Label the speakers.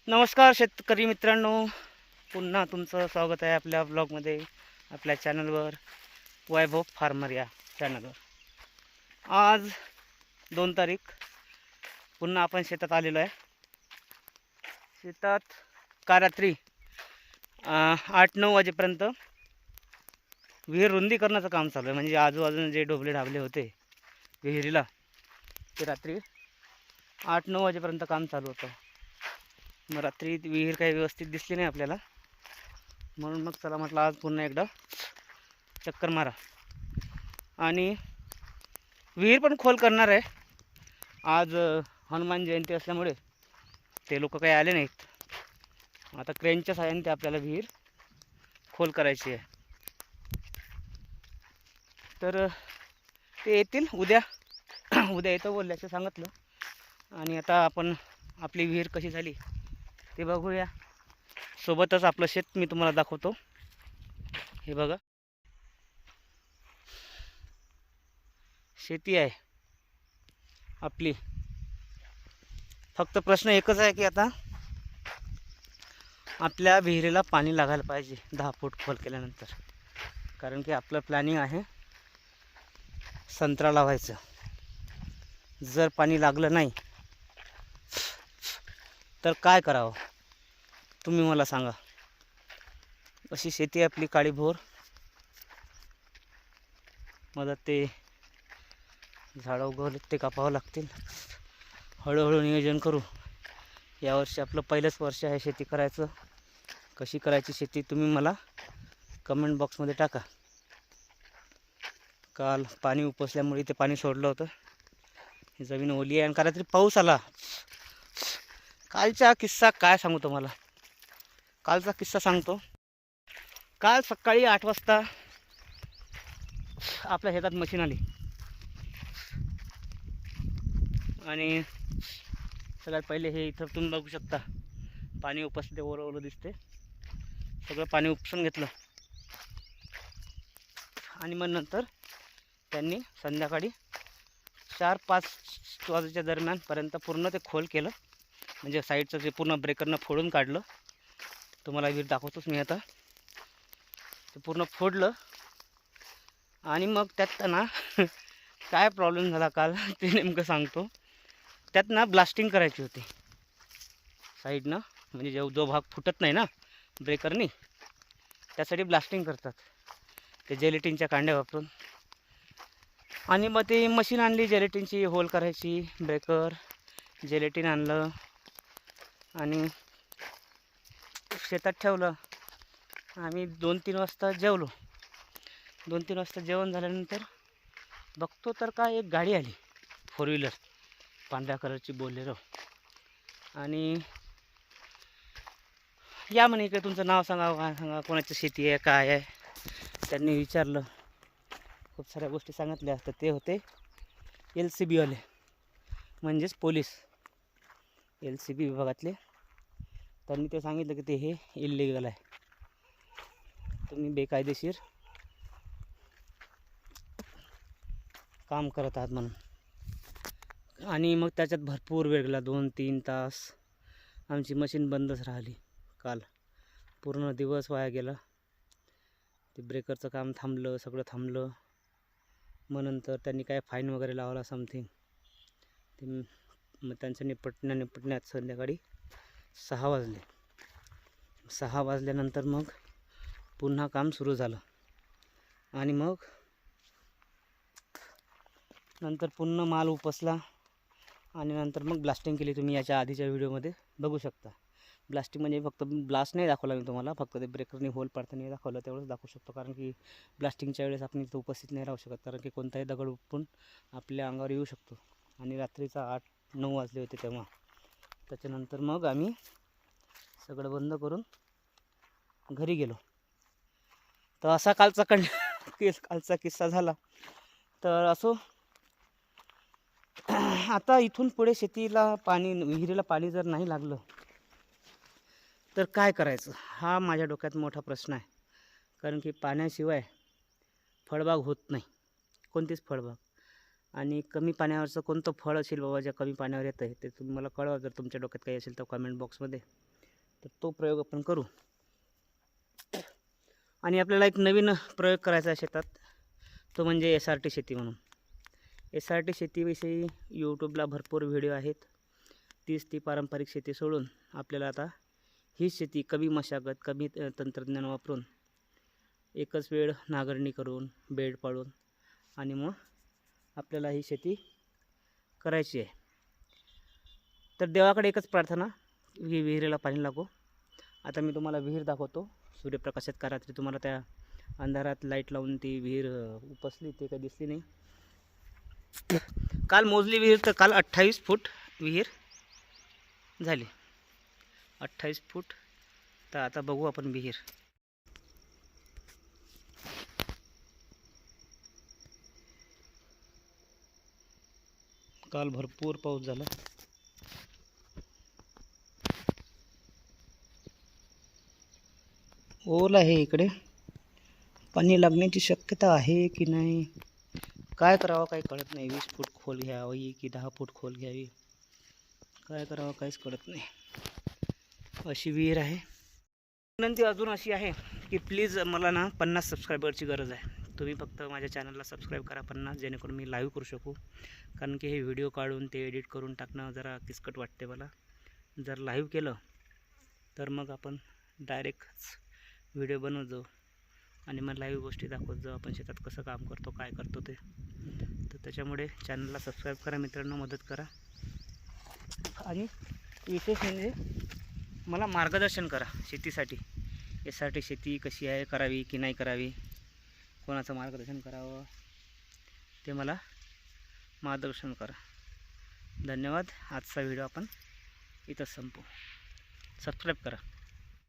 Speaker 1: नमस्कार शेतकरी मित्रांनो, पुन्हा तुमचं स्वागत आहे आपल्या ब्लॉगमध्ये, आपल्या चॅनलवर, वैभव फार्मर या चॅनलवर. आज 2 तारीख पुन्हा आपण शेतात आलेलो आहे. शेतात का रात्री 8-9 वाजेपर्यंत विहीर रुंदीकरणाचं काम चालू आहे. म्हणजे आजूबाजूने जे डोबले ढाबले होते विहिरीला, ते रात्री 8-9 वाजेपर्यंत काम चालू होतं. मग रात्री विहीर काही व्यवस्थित दिसली नाही आपल्याला, म्हणून मग चला म्हटलं आज पुन्हा एकदा चक्कर मारा. आणि विहीर पण खोल करणार आहे. आज हनुमान जयंती असल्यामुळे ते लोक काही आले नाहीत. आता क्रेनच्या साहाय्याने ते आपल्याला विहीर खोल करायची आहे. तर ते येतील उद्या. उद्या येतो बोलल्याचं सांगितलं. आणि आता आपण आपली विहीर कशी झाली ते बघूया. सोबतच आपलं शेत मी तुम्हाला दाखवतो. हे बघा, शेती आहे आपली. फक्त प्रश्न एकच आहे की आता आपल्या विहिरीला पाणी लागायला पाहिजे 10 फूट खोल केल्यानंतर. कारण की आपलं प्लॅनिंग आहे संत्रा लावायचं. जर पाणी लागलं नाही तर काय करावं तुम्ही मला सांगा. अशी शेती आपली काळीभोर. मदत ते झाडं उगवले ते कापावं लागतील. हळूहळू नियोजन करू. यावर्षी आपलं पहिलंच वर्ष आहे शेती करायचं. कशी करायची शेती तुम्ही मला कमेंट बॉक्समध्ये टाका. काल पाणी उपसल्यामुळे ते पाणी सोडलं होतं. ही जमीन ओली आहे आणि रात्री पाऊस आला. कालचा किस्सा काय सांगू तुम्हाला. कालचा किस्सा सांगतो. काल सकाळी 8 वाजता आपल्या शेतात मशीन आली आणि सगळ्यात पहिले हे इथं तुम्ही बघू शकता पाणी उपसते. ओलं दिसते. सगळं पाणी उपसून घेतलं आणि मग नंतर त्यांनी संध्याकाळी 4-5 वाजेच्या दरम्यानपर्यंत पूर्ण ते खोल केलं. म्हणजे साईडचं जे पूर्ण ब्रेकरनं फोडून काढलं. तुम्हाला विहीर दाखवतोच मी आता. ते पूर्ण फोडलं आणि मग त्यात ना काय प्रॉब्लेम झाला काल ते नेमकं सांगतो. त्यात ना ब्लास्टिंग करायची होती साईडनं. म्हणजे जो भाग फुटत नाही ना ब्रेकरनी, त्यासाठी ब्लास्टिंग करतात ते जेलेटिनच्या कांड्या वापरून. आणि मग ते मशीन आणली जेलेटिनची होल करायची. ब्रेकर जेलेटिन आणलं आणि शेतात ठेवलं. आम्ही 2-3 वाजता जेवलो. 2-3 वाजता जेवण झाल्यानंतर बघतो तर काय एक गाडी आली, 4 व्हीलर, पांढऱ्या कलरची बोलेरो. आणि या म्हणे इकडे तुमचं नाव सांगा, काय सांगा, कोणाची शेती आहे काय आहे. त्यांनी विचारलं, खूप साऱ्या गोष्टी सांगितल्या. तर ते होते LCB वाले, म्हणजेच पोलीस, LCB विभागातले. त्यांनी ते सांगितलं की ते हे इल्लीगल आहे, तुम्ही बेकायदेशीर काम करत आहात म्हणून. आणि मग त्याच्यात भरपूर वेळ गेला. 2-3 तास आमची मशीन बंदच राहिली. काल पूर्ण दिवस वाया गेला. ते ब्रेकरचं काम थांबलं, सगळं थांबलं. मग नंतर त्यांनी काय फाईन वगैरे लावला समथिंग. ते मग त्यांचं निपटण्यात संध्याकाळी 6 वाजले. 6 वाजल्यानंतर मग पुन्हा काम सुरू झालं. आणि मग नंतर पुन्हा माल उपसला आणि नंतर मग ब्लास्टिंग केली. तुम्ही याच्या आधीच्या व्हिडिओमध्ये बघू शकता. ब्लास्टिंग म्हणजे फक्त ब्लास्ट नाही दाखवला मी तुम्हाला, फक्त ते ब्रेकरने होल पाडताना दाखवलं, तेवढंच दाखवू शकतो. कारण की ब्लास्टिंगच्या वेळेस आपण इथं उपस्थित नाही राहू शकत. कारण की कोणताही दगड उपटून आपल्या अंगावर येऊ शकतो. आणि रात्रीचा 8-9 वाजले होते तेव्हा. त्याच्यानंतर मग आम्ही सगळं बंद करून घरी गेलो. तर असा कालचा किस्सा झाला. तर असो, आता इथून पुढे शेतीला पाणी, विहिरीला पाणी जर नाही लागलं तर काय करायचं, हा माझ्या डोक्यात मोठा प्रश्न आहे. कारण की पाण्याशिवाय फळबाग होत नाही, कोणतीच फळबाग. आणि कमी पाण्यावरचं कोणतं फळ असेल बाबा ज्या कमी पाण्यावर येतं आहे ते तुम्ही मला कळवा. जर तुमच्या डोक्यात काही असेल तर कमेंट बॉक्समध्ये. तर तो प्रयोग आपण करू. आणि आपल्याला एक नवीन प्रयोग करायचा आहे शेतात, तो म्हणजे SRT शेती म्हणून. SRT शेतीविषयी यूट्यूबला भरपूर व्हिडिओ आहेत. ती पारंपरिक शेती सोडून आपल्याला आता ही शेती कमी मशागत, कमी तंत्रज्ञान वापरून, एकच वेळ नांगरणी करून, बेड पाडून आणि मग आपल्याला ही शेती करायची आहे. तर देवाकडे एकच प्रार्थना, ही विहिरीला पाणी लागो. आता मी तुम्हाला विहीर दाखवतो. सूर्यप्रकाशात का रात्री तुम्हाला त्या अंधारात लाईट लावून ती विहीर उपसली, ते काही दिसली नाही. काल मोजली विहीर, तर काल 28 फूट विहीर झाली. 28 फूट. तर आता बघू आपण विहीर. काल भरपूर पाऊस झाला. ओल आहे इकडे. पाणी लागण्याची शक्यता आहे की नाही, काय करावं काही कळत नाही. 20 फूट खोल घ्यावी की 10 फूट खोल घ्यावी, काय करावं काहीच कळत नाही. अशी विहीर आहे. विनंती अजून अशी आहे की प्लीज मला ना 50 सबस्क्रायबरची गरज आहे. तुम्ही फक्त माझ्या चॅनलला सबस्क्राईब करा 50, जेणेकरून मी लाईव्ह करू शकू. कारण की हे व्हिडिओ काढून ते एडिट करून टाकणं जरा किचकट वाटते मला. जर लाईव्ह केलं तर मग आपण डायरेक्ट व्हिडिओ बनवत जाऊ आणि मग लाईव्ह गोष्टी दाखवत जाऊ, आपण शेतात कसं काम करतो, काय करतो ते. तर त्याच्यामुळे चॅनलला सबस्क्राईब करा मित्रांनो, मदत करा. आणि विशेष म्हणजे मला मार्गदर्शन करा शेतीसाठी. SRT शेती कशी आहे, करावी की नाही करावी, कोणाचं मार्गदर्शन करावं ते मला मार्गदर्शन करा. धन्यवाद. आजचा व्हिडिओ आपण इथंच संपू. सबस्क्राईब करा.